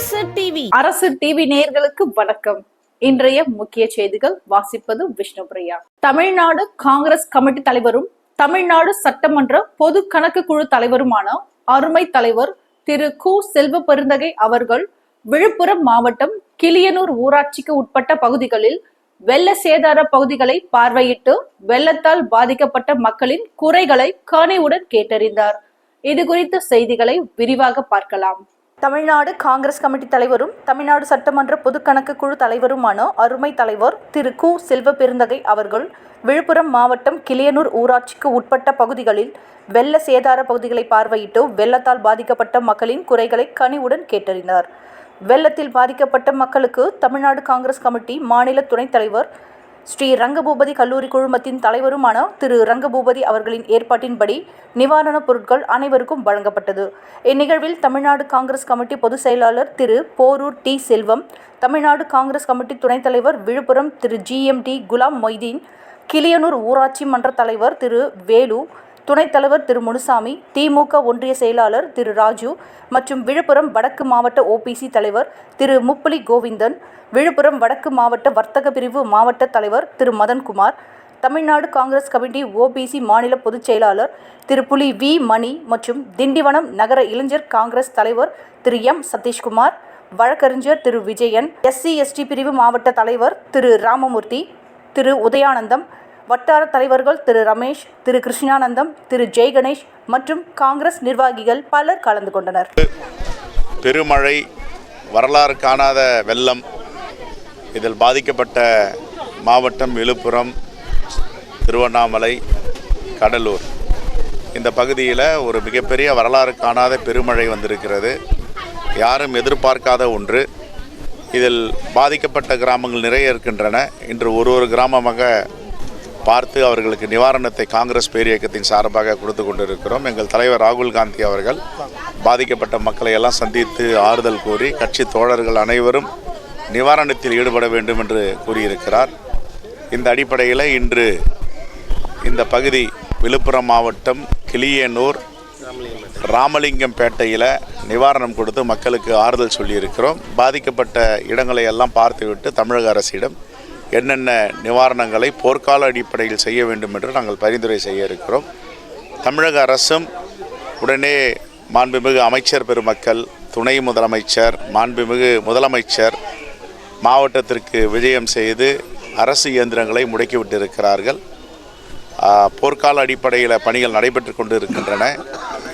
அரசு டிவி நேயர்களுக்கு வணக்கம். இன்றைய முக்கிய செய்திகள் வாசிப்பது விஷ்ணுபிரியா. தமிழ்நாடு காங்கிரஸ் கமிட்டி தலைவரும் தமிழ்நாடு சட்டமன்ற பொது கணக்கு குழு தலைவருமான அருமை தலைவர் திரு கு. செல்வ பெருந்தகை அவர்கள் விழுப்புரம் மாவட்டம் கிளியனூர் ஊராட்சிக்கு உட்பட்ட பகுதிகளில் வெள்ள சேதார பகுதிகளை பார்வையிட்டு வெள்ளத்தால் பாதிக்கப்பட்ட மக்களின் குறைகளை கனிவுடன் கேட்டறிந்தார். இது குறித்த செய்திகளை விரிவாக பார்க்கலாம். தமிழ்நாடு காங்கிரஸ் கமிட்டி தலைவரும் தமிழ்நாடு சட்டமன்ற பொது கணக்கு குழு தலைவருமான அருமை தலைவர் திரு கு. செல்வ பெருந்தகை அவர்கள் விழுப்புரம் மாவட்டம் கிளியனூர் ஊராட்சிக்கு உட்பட்ட பகுதிகளில் வெள்ள சேதார பகுதிகளை பார்வையிட்டு வெள்ளத்தால் பாதிக்கப்பட்ட மக்களின் குறைகளை கனிவுடன் கேட்டறிந்தார். வெள்ளத்தில் பாதிக்கப்பட்ட மக்களுக்கு தமிழ்நாடு காங்கிரஸ் கமிட்டி மாநில துணைத் தலைவர் ஸ்ரீ ரங்கபூபதி கல்லூரி குழுமத்தின் தலைவருமான திரு ரங்கபூபதி அவர்களின் ஏற்பாட்டின்படி நிவாரணப் பொருட்கள் அனைவருக்கும் வழங்கப்பட்டது. இந்நிகழ்வில் தமிழ்நாடு காங்கிரஸ் கமிட்டி பொதுச் செயலாளர் திரு போரூர் டி. செல்வம், தமிழ்நாடு காங்கிரஸ் கமிட்டி துணைத் தலைவர் விழுப்புரம் திரு GMT குலாம் மொய்தீன், கிளியனூர் ஊராட்சி மன்ற தலைவர் திரு வேலு, துணைத் தலைவர் திரு முனுசாமி, திமுக ஒன்றிய செயலாளர் திரு ராஜு மற்றும் விழுப்புரம் வடக்கு மாவட்ட OPC தலைவர் திரு முப்புலி கோவிந்தன், விழுப்புரம் வடக்கு மாவட்ட வர்த்தக பிரிவு மாவட்ட தலைவர் திரு மதன்குமார், தமிழ்நாடு காங்கிரஸ் கமிட்டி OBC மாநில பொதுச் செயலாளர் திரு புலி V. மணி மற்றும் திண்டிவனம் நகர இளைஞர் காங்கிரஸ் தலைவர் திரு M. சதீஷ்குமார், வழக்கறிஞர் திரு விஜயன், SC/ST பிரிவு மாவட்ட தலைவர் திரு ராமமூர்த்தி, திரு உதயானந்தம், வட்டார தலைவர்கள் திரு ரமேஷ், திரு கிருஷ்ணானந்தம், திரு ஜெய்கணேஷ் மற்றும் காங்கிரஸ் நிர்வாகிகள் பலர் கலந்து கொண்டனர். பெருமழை, வரலாறு காணாத வெள்ளம், இதில் பாதிக்கப்பட்ட மாவட்டம் விழுப்புரம், திருவண்ணாமலை, கடலூர். இந்த பகுதியில் ஒரு மிகப்பெரிய வரலாறு காணாத பெருமழை வந்திருக்கிறது. யாரும் எதிர்பார்க்காத ஒன்று. இதில் பாதிக்கப்பட்ட கிராமங்கள் நிறைய இருக்கின்றன. இன்று ஒரு கிராமமாக பார்த்து அவர்களுக்கு நிவாரணத்தை காங்கிரஸ் பேரியக்கத்தின் சார்பாக கொடுத்து கொண்டிருக்கிறோம். எங்கள் தலைவர் ராகுல் காந்தி அவர்கள் பாதிக்கப்பட்ட மக்களை எல்லாம் சந்தித்து ஆறுதல் கூறி கட்சி தோழர்கள் அனைவரும் நிவாரணத்தில் ஈடுபட வேண்டும் என்று கூறியிருக்கிறார். இந்த அடிப்படையில் இன்று இந்த பகுதி விழுப்புரம் மாவட்டம் கிளியனூர் ராமலிங்கம் பேட்டையில் நிவாரணம் கொடுத்து மக்களுக்கு ஆறுதல் சொல்லியிருக்கிறோம். பாதிக்கப்பட்ட இடங்களை எல்லாம் பார்த்துவிட்டு தமிழக அரசிடம் என்னென்ன நிவாரணங்களை போர்க்கால அடிப்படையில் செய்ய வேண்டும் என்று நாங்கள் பரிந்துரை செய்ய இருக்கிறோம். தமிழக அரசும் உடனே மாண்புமிகு அமைச்சர் பெருமக்கள், துணை முதலமைச்சர், மாண்புமிகு முதலமைச்சர் மாவட்டத்திற்கு விஜயம் செய்து அரசு இயந்திரங்களை முடக்கிவிட்டிருக்கிறார்கள். போர்க்கால அடிப்படையில் பணிகள் நடைபெற்று கொண்டு இருக்கின்றன.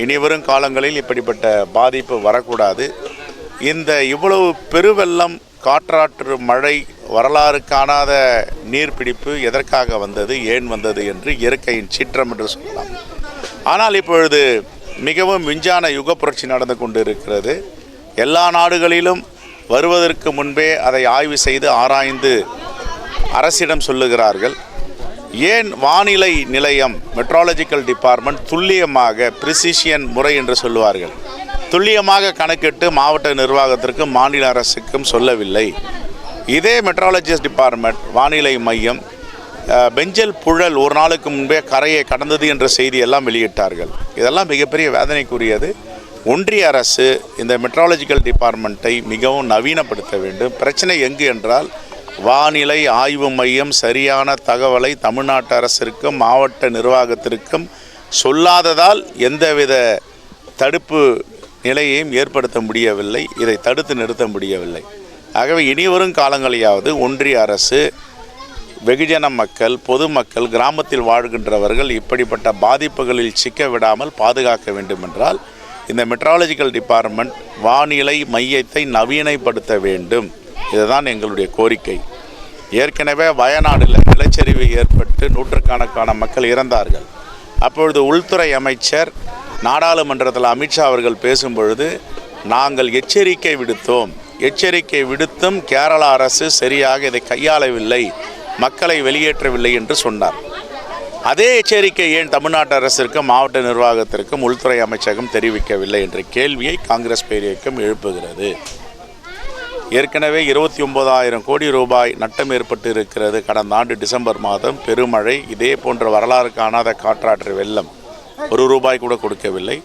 இனிவரும் காலங்களில் இப்படிப்பட்ட பாதிப்பு வரக்கூடாது. இந்த இவ்வளவு பெருவெள்ளம், காற்றாற்று மழை, வரலாறு காணாத நீர்பிடிப்பு எதற்காக வந்தது, ஏன் வந்தது என்று இயற்கையின் சீற்றம் என்று சொல்லலாம். ஆனால் இப்பொழுது மிகவும் விஞ்ஞான யுக புரட்சி நடந்து கொண்டு இருக்கிறது. எல்லா நாடுகளிலும் வருவதற்கு முன்பே அதை ஆய்வு செய்து ஆராய்ந்து அரசிடம் சொல்லுகிறார்கள். ஏன் வானிலை நிலையம், மெட்ராலஜிக்கல் டிபார்ட்மெண்ட் துல்லியமாக பிரிசிஷியன் முறை என்று சொல்லுவார்கள், துல்லியமாக கணக்கிட்டு மாவட்ட நிர்வாகத்திற்கும் மாநில அரசுக்கும் சொல்லவில்லை? இதே மெட்ராலஜிஸ்ட் டிபார்ட்மெண்ட் வானிலை மையம் பெஞ்சல் புழல் ஒரு நாளுக்கு முன்பே கரையை கடந்தது என்ற செய்தியெல்லாம் வெளியிட்டார்கள். இதெல்லாம் மிகப்பெரிய வேதனைக்குரியது. ஒன்றிய அரசு இந்த மெட்ராலஜிக்கல் டிபார்ட்மெண்ட்டை மிகவும் நவீனப்படுத்த வேண்டும். பிரச்சனை எங்கு என்றால், வானிலை ஆய்வு மையம் சரியான தகவலை தமிழ்நாட்டு அரசிற்கும் மாவட்ட நிர்வாகத்திற்கும் சொல்லாததால் எந்தவித தடுப்பு நிலையையும் ஏற்படுத்த முடியவில்லை, இதை தடுத்து நிறுத்த முடியவில்லை. ஆகவே இனிவரும் காலங்களையாவது ஒன்றிய அரசு வெகுஜன மக்கள், பொதுமக்கள், கிராமத்தில் வாழ்கின்றவர்கள் இப்படிப்பட்ட பாதிப்புகளில் சிக்க விடாமல் பாதுகாக்க வேண்டும் என்றால் இந்த மெட்ராலஜிக்கல் டிபார்ட்மெண்ட் வானிலை மையத்தை நவீனப்படுத்த வேண்டும். இதுதான் எங்களுடைய கோரிக்கை. ஏற்கனவே வயநாடில் நிலச்சரிவு ஏற்பட்டு நூற்றுக்கணக்கான மக்கள் இறந்தார்கள். அப்பொழுது உள்துறை அமைச்சர் நாடாளுமன்றத்தில் அமித்ஷா அவர்கள் பேசும்பொழுது நாங்கள் எச்சரிக்கை விடுத்தும் கேரள அரசு சரியாக இதை கையாளவில்லை, மக்களை வெளியேற்றவில்லை என்று சொன்னார். அதே எச்சரிக்கை ஏன் தமிழ்நாட்டு அரசிற்கும் மாவட்ட நிர்வாகத்திற்கும் உள்துறை அமைச்சகம் தெரிவிக்கவில்லை என்ற கேள்வியை காங்கிரஸ் பேரியக்கம் எழுப்புகிறது. ஏற்கனவே 29,000 கோடி ரூபாய் நட்டம் ஏற்பட்டு இருக்கிறது. கடந்த ஆண்டு டிசம்பர் மாதம் பெருமழை, இதே போன்ற வரலாறு காணாத காற்றாற்று வெள்ளம், 1 ரூபாய் கூட கொடுக்கவில்லை.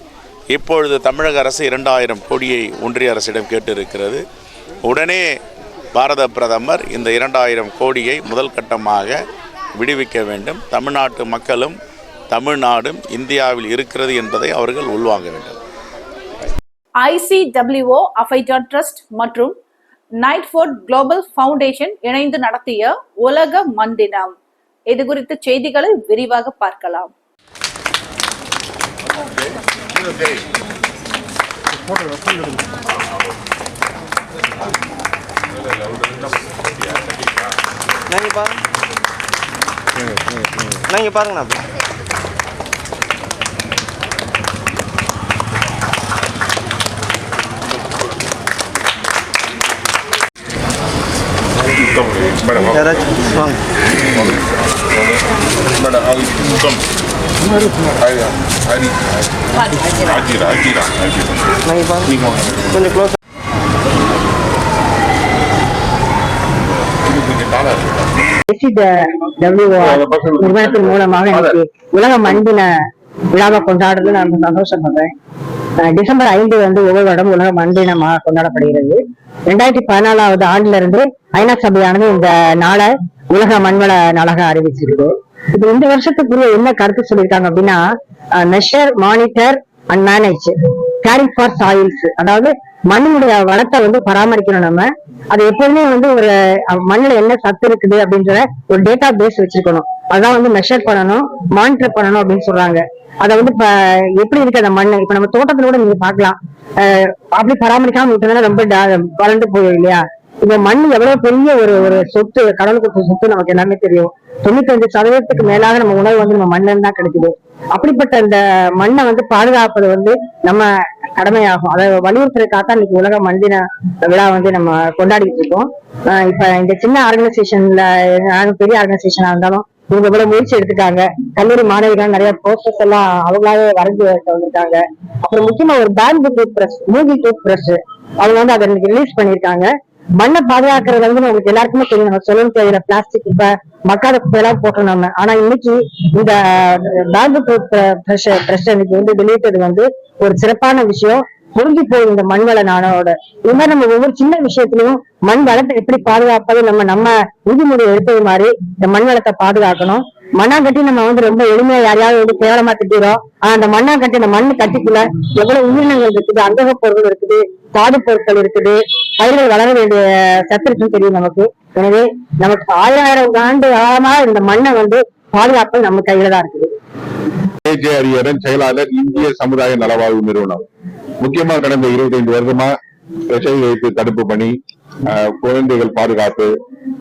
இப்பொழுது தமிழக அரசு 2000 கோடியை ஒன்றிய அரசிடம் கேட்டிருக்கிறது. உடனே பாரத பிரதமர் இந்த 2000 கோடியை முதல் கட்டமாக விடுவிக்க வேண்டும். தமிழ்நாட்டு மக்களும் தமிழ்நாடும் இந்தியாவில் இருக்கிறது என்பதை அவர்கள் உள்வாங்க வேண்டும். ICWO அஃபைடான் ட்ரஸ்ட் மற்றும் நைட்ஃபோர்ட் குளோபல் ஃபவுண்டேஷன் இணைந்து நடத்திய உலக மண் தினம். இது குறித்த செய்திகளை விரிவாக பார்க்கலாம். பாருங்க கொஞ்சம் க்ளோஸ். நிறுவனத்தின் மூலமாக இன்னைக்கு உலக மண் தின விழாவை கொண்டாடுறது நான் சந்தோஷப்படுறேன். டிசம்பர் 5 ஒவ்வொரு வருடம் உலக மண் தினமாக கொண்டாடப்படுகிறது. 2014 ஆண்டுல இருந்து ஐநா சபையானது இந்த நாளை உலக மண்வள நாளாக அறிவிச்சிருக்கு. இப்ப இந்த வருஷத்துக்குரிய என்ன கருத்து சொல்லியிருக்காங்க அப்படின்னா, measure, monitor and manage carrying for soils, அதாவது மண்ணினுடைய வளத்தை பராமரிக்கணும். நம்ம அது எப்போதுமே ஒரு மண்ணுல என்ன சத்து இருக்குது அப்படின்ற ஒரு டேட்டா பேஸ் வச்சிருக்கணும். அதான் மெஷர் பண்ணணும், மானிட்டர் பண்ணணும் அப்படின்னு சொல்றாங்க. அதை இப்ப எப்படி இருக்கு அந்த மண்ணு, இப்ப நம்ம தோட்டத்துல கூட நீங்க பாக்கலாம், அப்படி பராமரிக்காம விட்டதுனால ரொம்ப வறண்டு போயிடும் இல்லையா. இந்த மண் எவ்வளவு பெரிய ஒரு சொத்து, கடலுக்கு சொத்து நமக்கு எல்லாமே தெரியும். 95% மேலாக நம்ம உணவு நம்ம மண்ணில தான் கிடைக்குது. அப்படிப்பட்ட இந்த மண்ணை பாதுகாப்பது நம்ம கடமையாகும். அதை வலியுறுத்துறதுக்காக இன்னைக்கு உலக மண் தின விழா நம்ம கொண்டாடிட்டு இருக்கோம். இப்ப இந்த சின்ன ஆர்கனைசேஷன்ல, பெரிய ஆர்கனைசேஷனா இருந்தாலும் இவங்க இவ்வளவு முயற்சி எடுத்துட்டாங்க. கல்லூரி மாணவிகள் நிறைய போஸ்டர்ஸ் எல்லாம் அவங்களாவே வரைஞ்சு வந்திருக்காங்க. அப்புறம் முக்கியமா ஒரு பேம்பு டூத் பிரஷ், மூங்கி டூத் பிரஷ் அவங்க அதை ரிலீஸ் பண்ணிருக்காங்க. மண்ணை பாதுகாக்கிறது உங்களுக்கு எல்லாருக்குமே தெரியும். நம்ம சொல்லணும் தேவையில்ல, பிளாஸ்டிக் இப்ப மக்காத குப்பையெல்லாம் போட்டோம் நம்ம. ஆனா இன்னைக்கு இந்த பேம்பு டூத் பிரஷ் இன்னைக்கு வெளியிட்டது ஒரு சிறப்பான விஷயம். பொருந்தி போய் இந்த மண் வள நாளோட இது மாதிரி நம்ம ஒவ்வொரு சின்ன விஷயத்திலையும் மண் வளத்தை எப்படி பாதுகாப்பது, நம்ம உறுதிமொழி எடுத்தது மாதிரி இந்த மண் வளத்தை பாதுகாக்கணும். மண்ணாங்கட்டி நம்ம ரொம்ப எளிமையா யாரையாவது கேவலமா திட்டிடுறோம். ஆனா அந்த மண்ணாங்கட்டி, அந்த மண் கட்டிக்குள்ள எவ்வளவு உயிரினங்கள் இருக்குது, அங்கக பொருட்கள் இருக்குது, தாது பொருட்கள் இருக்குது, பயிர்கள் வளர வேண்டிய சத்து இருக்குன்னு தெரியும் நமக்கு. எனவே நமக்கு 1000 ஆண்டு காலமா இந்த மண்ணை பாதுகாப்பு நம்ம கையில தான் இருக்குது. செயலாளர், இந்திய சமுதாய நலவாழ்வு நிறுவனம். முக்கியமாக கடந்த 25 வருடமா HIV வைப்பு தடுப்பு பணி, குழந்தைகள் பாதுகாப்பு,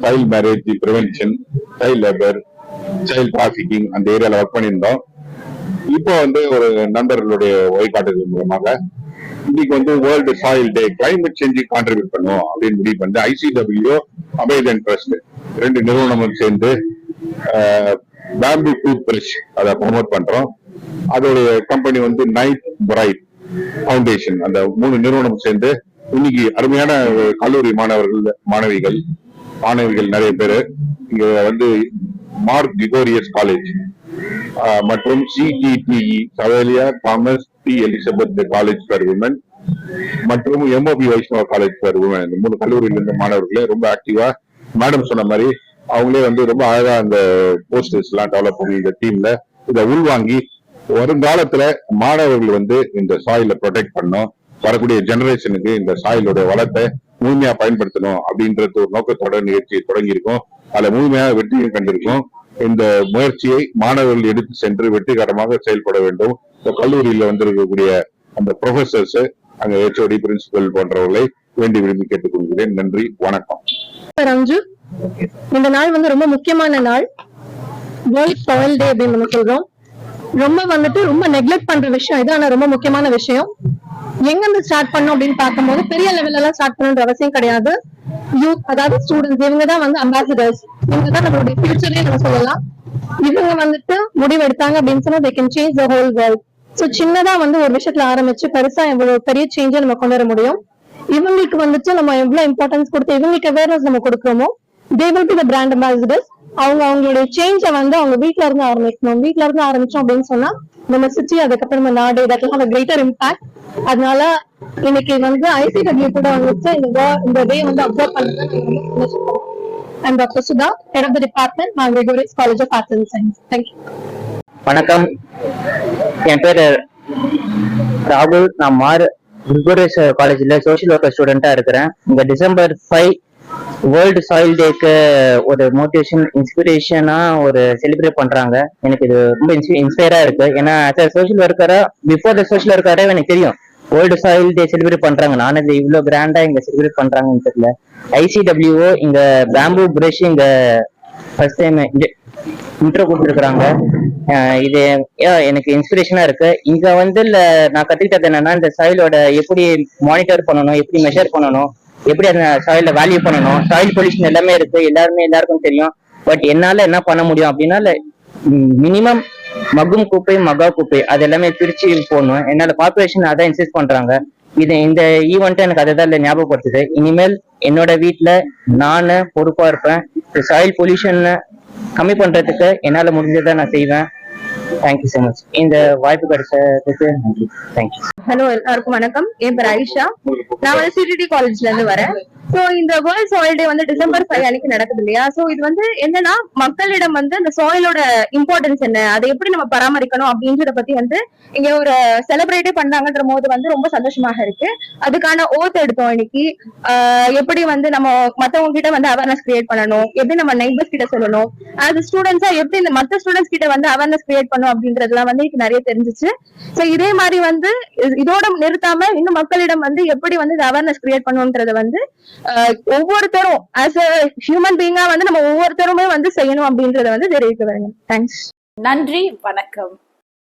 child marriage prevention, child labour, child trafficking அந்த ஏரியால ஒர்க் பண்ணியிருந்தோம். இப்போ ஒரு நண்பர்களுடைய வழிகாட்டுதல் மூலமாக இன்னைக்கு வேர்ல்டு சாயில் டே, கிளைமேட் சேஞ்சுக்கு கான்ட்ரிபியூட் பண்ணுவோம் அப்படின்னு முடிவு பண்ணி ICWO, அஃபைடான் ட்ரஸ்ட் 2 நிறுவனமும் சேர்ந்து பேம்பு டூத் பிரஷ் அதை ப்ரமோட் பண்றோம். அதோடைய கம்பெனி நைட் பிரைட் ஃபவுண்டேஷன், அந்த 3 நிறுவனம் சேர்ந்து இன்னைக்கு அருமையான கல்லூரி மாணவிகள் நிறைய பேரு இங்க மார்க் கிகோரியஸ் காலேஜ் மற்றும் CTTE சவேலியா தாமஸ் டி எலிசபெத் காலேஜ் ஃபார் விமன் மற்றும் MOB Vaishnav college for women, இந்த 3 கல்லூரியில இருந்த மாணவர்களே ரொம்ப ஆக்டிவா, மேடம் சொன்ன மாதிரி அவங்களே ரொம்ப அழகா அந்த போஸ்டர்ஸ் எல்லாம் டெவலப் பண்ணி இந்த டீம்ல இதை உள்வாங்கி வருங்காலத்துல மாணவர்கள் இந்த சாயில ப்ரொடெக்ட் பண்ணணும், வரக்கூடிய ஜெனரேஷனுக்கு இந்த சாயிலோட வளத்தை முழுமையா பயன்படுத்தணும் அப்படின்றது ஒரு நோக்கத்தோட நிகழ்ச்சியை தொடங்கியிருக்கோம். அதுல முழுமையாக வெற்றியும் கண்டிருக்கோம். இந்த முயற்சியை மாணவர்கள் எடுத்து சென்று வெற்றிகரமாக செயல்பட வேண்டும். கல்லூரியில இருக்கக்கூடிய அந்த ப்ரொஃபசர்ஸ், அங்க HOD, பிரின்சிபல் போன்றவர்களை வேண்டி விரும்பி கேட்டுக்கொள்கிறேன். நன்றி, வணக்கம். ரஞ்சு, இந்த நாள் ரொம்ப முக்கியமான நாள். வேர்ல்ட் சாயில் டே அப்படின்னு நம்ம சொல்றோம். ரொம்ப நெக்லெக்ட் பண்ற விஷயம் இது. ஆனா ரொம்ப முக்கியமான விஷயம். எங்க இருந்து ஸ்டார்ட் பண்ணோம் அப்படின்னு பார்க்கும்போது பெரிய லெவல்ல எல்லாம் ஸ்டார்ட் பண்ணணுன்ற அவசியம் கிடையாது. யூத், அதாவது ஸ்டூடெண்ட்ஸ், இவங்க தான் அம்பாசிடர்ஸ். இவங்க தான் நம்மளுடைய ஃபியூச்சரே நம்ம சொல்லலாம். இவங்க முடிவு எடுத்தாங்க அப்படின்னு சொன்னா they can change the whole world. So சின்னதா ஒரு விஷயத்துல ஆரம்பிச்சு பெருசா எவ்வளவு பெரிய சேஞ்சை நம்ம கொண்டு வர முடியும். இவங்களுக்கு நம்ம எவ்வளவு இம்பார்ட்டன்ஸ் கொடுத்து இவங்களுக்கு அவேர்னஸ் நம்ம கொடுக்கிறோமோ, they will be the brand ambassadors. அவங்களுடைய சேஞ்சை வந்து அவங்க வீட்ல இருந்து ஆரம்பிக்கணும். வீட்ல இருந்து ஆரம்பிச்சோம் அப்படின்னு சொன்னா நம்ம சிட்டி, அதுக்கப்புறம் நம்ம நாடு, இதெல்லாம் கிரேட்டர் இம்பாக்ட். அதனால இன்னைக்கு வந்து ICW கூட வந்துச்சு இந்த டே வந்து அப்சர்வ் பண்ணுறது. I'm Dr. Sudha, head of the department, Mount Gregorius College of Arts and Science. Thank you. வணக்கம், என் பேரு ராகுல். நான் கிரிகோரியஸ் காலேஜ்ல சோசியல் ஒர்க்கர் ஸ்டூடெண்டா இருக்கிறேன். இங்க டிசம்பர் 5 வேர்ல்டு சாயில் டேக்கு ஒரு மோட்டிவேஷன் இன்ஸ்பிரேஷனா ஒரு செலிப்ரேட் பண்றாங்க. எனக்கு இது ரொம்ப இன்ஸ்பயரா இருக்கு. ஏன்னா சோசியல் ஒர்க்கரா பிஃபோர் த சோசியல் ஒர்க்கரே எனக்கு தெரியும் வேர்ல்டு சாயில் டே செலிப்ரேட் பண்றாங்க. நான் இது இவ்வளவு கிராண்டா இங்க செலிப்ரேட் பண்றாங்கன்னு தெரியல. ICWO இங்க பேம்பு பிரஷ் இங்க ஃபர்ஸ்ட் டைம் இன்ட்ரோ கொடுத்துருக்காங்க. இது எனக்கு இன்ஸ்பிரேஷனா இருக்கு. இங்க வந்து நான் கத்துக்கிட்டது என்னன்னா, இந்த சாயிலோட எப்படி மானிட்டர் பண்ணணும், எப்படி மெஷர் பண்ணணும், எப்படி அந்த சாயில வேல்யூ பண்ணணும். சாயில் பொல்யூஷன் எல்லாமே இருக்கு, எல்லாருக்கும் தெரியும். பட் என்னால என்ன பண்ண முடியும் அப்படின்னா, மினிமம் மக்கும் குப்பை மகா குப்பை அது எல்லாமே பிரிச்சு போடணும். என்னால பாப்புலேஷன் அதான் இன்சிஸ்ட் பண்றாங்க. இந்த ஈவெண்ட் எனக்கு அதை ஞாபகப்படுத்துது. இனிமேல் என்னோட வீட்டுல நானு பொறுப்பா இருப்பேன். சாயில் பொல்யூஷன் கம்மி பண்றதுக்கு என்னால முடிஞ்சதை நான் செய்வேன். Thank you so much. இந்த வாய்ப்பு கிடைச்சதுக்கு நன்றி. தேங்க்யூ. ஹலோ, எல்லாருக்கும் வணக்கம். என் பேர் ஐஷா. நான் வந்து CTT காலேஜ்ல இருந்து வரேன். சோ இந்த வேர்ல்ட் சாயில் டே வந்து டிசம்பர் 5 அன்னைக்கு நடக்குது இல்லையா? சோ இது வந்து என்னன்னா, மக்களிடம் வந்து இந்த சாயிலோட இம்பார்ட்டன்ஸ் என்ன, அதை எப்படி நம்ம பராமரிக்கணும் அப்படின்றத பத்தி வந்து இங்க ஒரு செலிப்ரேட்டே பண்றாங்கன்ற போது வந்து ரொம்ப சந்தோஷமாக இருக்கு. அதுக்கான ஓத் எடுத்தோம் இன்னைக்கு. எப்படி வந்து நம்ம மத்தவங்க கிட்ட வந்து அவேர்னஸ் கிரியேட் பண்ணணும், எப்படி நம்ம நெய்பர்ஸ் கிட்ட சொல்லணும், அது ஸ்டூடெண்ட்ஸா எப்படி இந்த மத்த ஸ்டூடெண்ட்ஸ் கிட்ட வந்து அவேர்னஸ் கிரியேட் பண்ணும் அப்படின்றதுலாம் வந்து எனக்கு நிறைய தெரிஞ்சிச்சு. சோ இதே மாதிரி வந்து இதோட நிறுத்தாம இன்னும் மக்களிடம் வந்து எப்படி வந்து இந்த அவேர்னஸ் கிரியேட் பண்ணுன்றத வந்து ஒவ்வொருத்தரும் ஆஸ் அ ஹியூமன் பீயிங்கா வந்து நம்ம ஒவ்வொருத்தருமே வந்து செய்யணும் அப்படின்றத வந்து தெரிவிக்க வேண்டும். தேங்க்ஸ். நன்றி, வணக்கம்.